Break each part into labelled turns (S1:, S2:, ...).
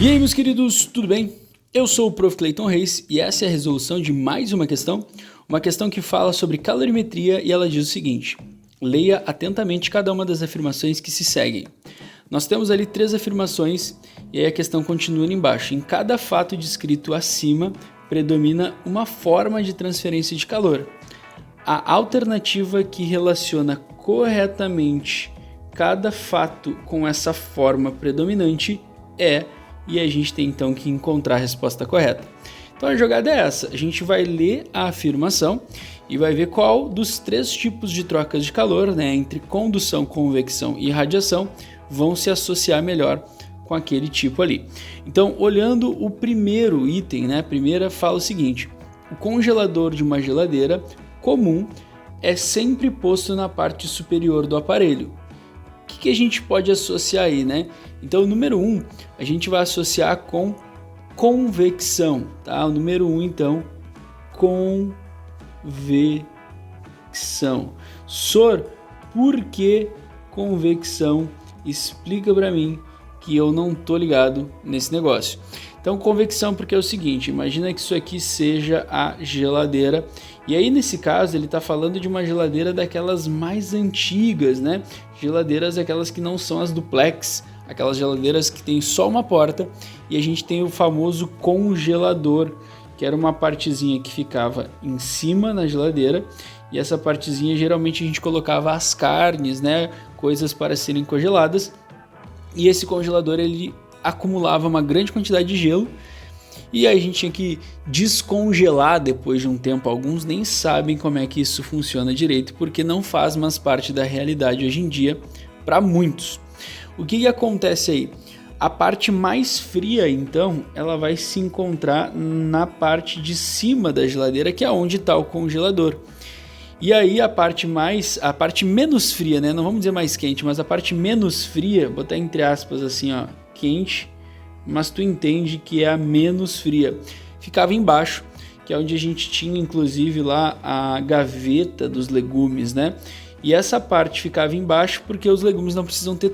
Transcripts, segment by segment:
S1: E aí, meus queridos, tudo bem? Eu sou o Prof. Clayton Reis e essa é a resolução de mais uma questão que fala sobre calorimetria e ela diz o seguinte: leia atentamente cada uma das afirmações que se seguem. Nós temos ali 3 afirmações e aí a questão continua ali embaixo. Em cada fato descrito acima, predomina uma forma de transferência de calor. A alternativa que relaciona corretamente cada fato com essa forma predominante é, e a gente tem então que encontrar a resposta correta. Então a jogada é essa: a gente vai ler a afirmação e vai ver qual dos 3 tipos de trocas de calor, entre condução, convecção e radiação, vão se associar melhor com aquele tipo ali. Então, olhando o primeiro item, a primeira fala o seguinte: o congelador de uma geladeira comum é sempre posto na parte superior do aparelho. O que a gente pode associar aí, Então, o número 1, a gente vai associar com convecção, tá? O número 1, então, convecção. Sor, por que convecção? Explica para mim que eu não tô ligado nesse negócio. Então, convecção porque é o seguinte: imagina que isso aqui seja a geladeira, e aí nesse caso ele está falando de uma geladeira daquelas mais antigas, Geladeiras aquelas que não são as duplex, aquelas geladeiras que tem só uma porta, e a gente tem o famoso congelador, que era uma partezinha que ficava em cima na geladeira, e essa partezinha geralmente a gente colocava as carnes, coisas para serem congeladas, e esse congelador ele acumulava uma grande quantidade de gelo e aí a gente tinha que descongelar depois de um tempo. Alguns nem sabem como é que isso funciona direito, porque não faz mais parte da realidade hoje em dia para muitos. O que acontece aí? A parte mais fria, então, ela vai se encontrar na parte de cima da geladeira, que é onde está o congelador. E aí a parte menos fria, não vamos dizer mais quente, mas a parte menos fria, botar entre aspas assim, quente, mas tu entende que é a menos fria, ficava embaixo, que é onde a gente tinha inclusive lá a gaveta dos legumes, E essa parte ficava embaixo porque os legumes não precisam ter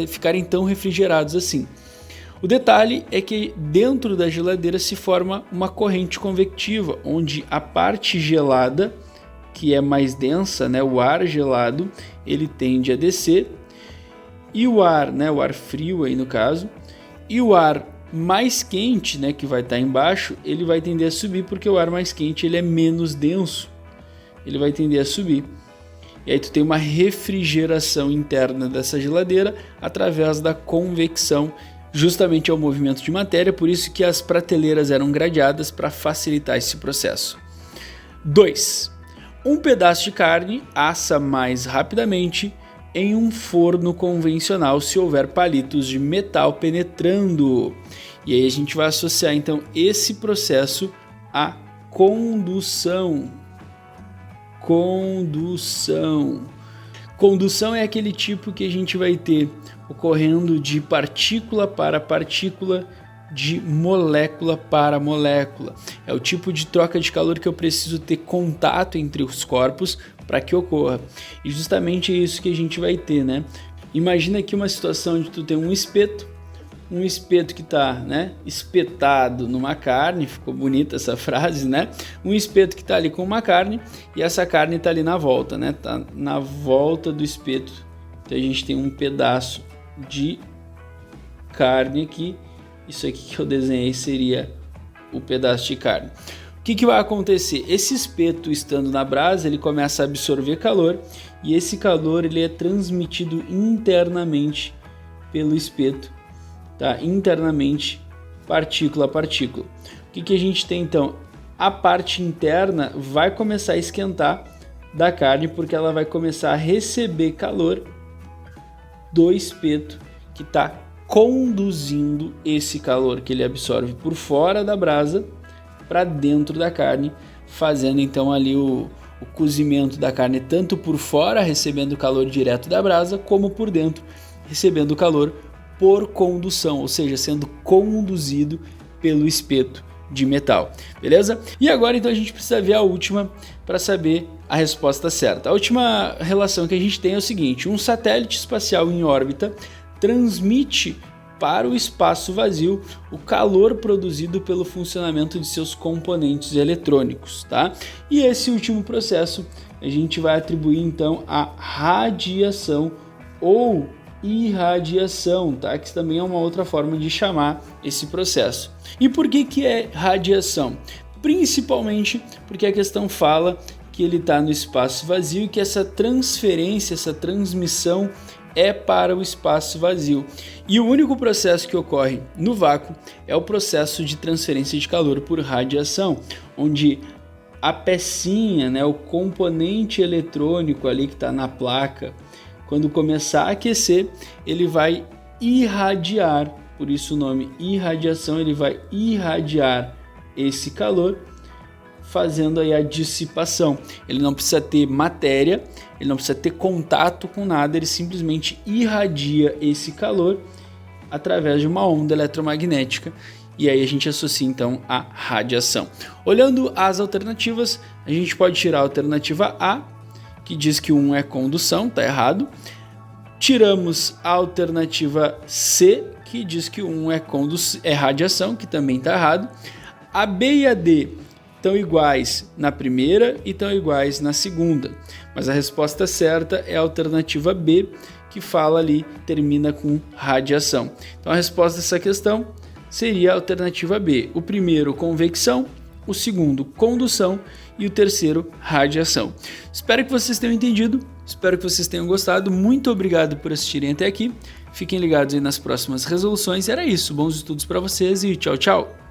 S1: ficarem tão refrigerados assim. O detalhe é que dentro da geladeira se forma uma corrente convectiva, onde a parte gelada, que é mais densa, o ar gelado, ele tende a descer, e o ar frio aí no caso, e o ar mais quente, que vai estar embaixo, ele vai tender a subir, porque o ar mais quente ele é menos denso, ele vai tender a subir. E aí tu tem uma refrigeração interna dessa geladeira através da convecção, justamente ao movimento de matéria, por isso que as prateleiras eram gradeadas para facilitar esse processo. 2. Um pedaço de carne assa mais rapidamente em um forno convencional se houver palitos de metal penetrando. E aí a gente vai associar então esse processo à condução. Condução é aquele tipo que a gente vai ter ocorrendo de partícula para partícula, de molécula para molécula. É o tipo de troca de calor que eu preciso ter contato entre os corpos para que ocorra. E justamente é isso que a gente vai ter, Imagina aqui uma situação onde tu tem um espeto que está espetado numa carne, ficou bonita essa frase, Um espeto que está ali com uma carne e essa carne está ali na volta, Tá na volta do espeto. Então a gente tem um pedaço de carne aqui. Isso aqui que eu desenhei seria o pedaço de carne. O que vai acontecer? Esse espeto estando na brasa, ele começa a absorver calor e esse calor ele é transmitido internamente pelo espeto, tá? Internamente, partícula a partícula. O que a gente tem então? A parte interna vai começar a esquentar da carne porque ela vai começar a receber calor do espeto que está conduzindo esse calor que ele absorve por fora da brasa para dentro da carne, fazendo então ali o cozimento da carne tanto por fora, recebendo calor direto da brasa, como por dentro, recebendo calor por condução, ou seja, sendo conduzido pelo espeto de metal, beleza? E agora então a gente precisa ver a última para saber a resposta certa. A última relação que a gente tem é o seguinte: um satélite espacial em órbita transmite para o espaço vazio o calor produzido pelo funcionamento de seus componentes eletrônicos, tá? E esse último processo a gente vai atribuir então a radiação ou irradiação, tá? Que também é uma outra forma de chamar esse processo. E por que é radiação? Principalmente porque a questão fala que ele está no espaço vazio e que essa transferência, essa transmissão é para o espaço vazio. E o único processo que ocorre no vácuo é o processo de transferência de calor por radiação, onde a pecinha, né, o componente eletrônico ali que está na placa, quando começar a aquecer, ele vai irradiar, por isso o nome irradiação, ele vai irradiar esse calor, fazendo aí a dissipação. Ele não precisa ter matéria, ele não precisa ter contato com nada, ele simplesmente irradia esse calor através de uma onda eletromagnética, e aí a gente associa então a radiação. Olhando as alternativas, a gente pode tirar a alternativa A, que diz que 1 é condução, tá errado. Tiramos a alternativa C, que diz que 1 é radiação, que também tá errado. A B e a D estão iguais na primeira e estão iguais na segunda, mas a resposta certa é a alternativa B, que fala ali, termina com radiação. Então a resposta dessa questão seria a alternativa B. O primeiro, convecção, o segundo, condução e o terceiro, radiação. Espero que vocês tenham entendido, espero que vocês tenham gostado. Muito obrigado por assistirem até aqui. Fiquem ligados aí nas próximas resoluções. Era isso, bons estudos para vocês e tchau, tchau!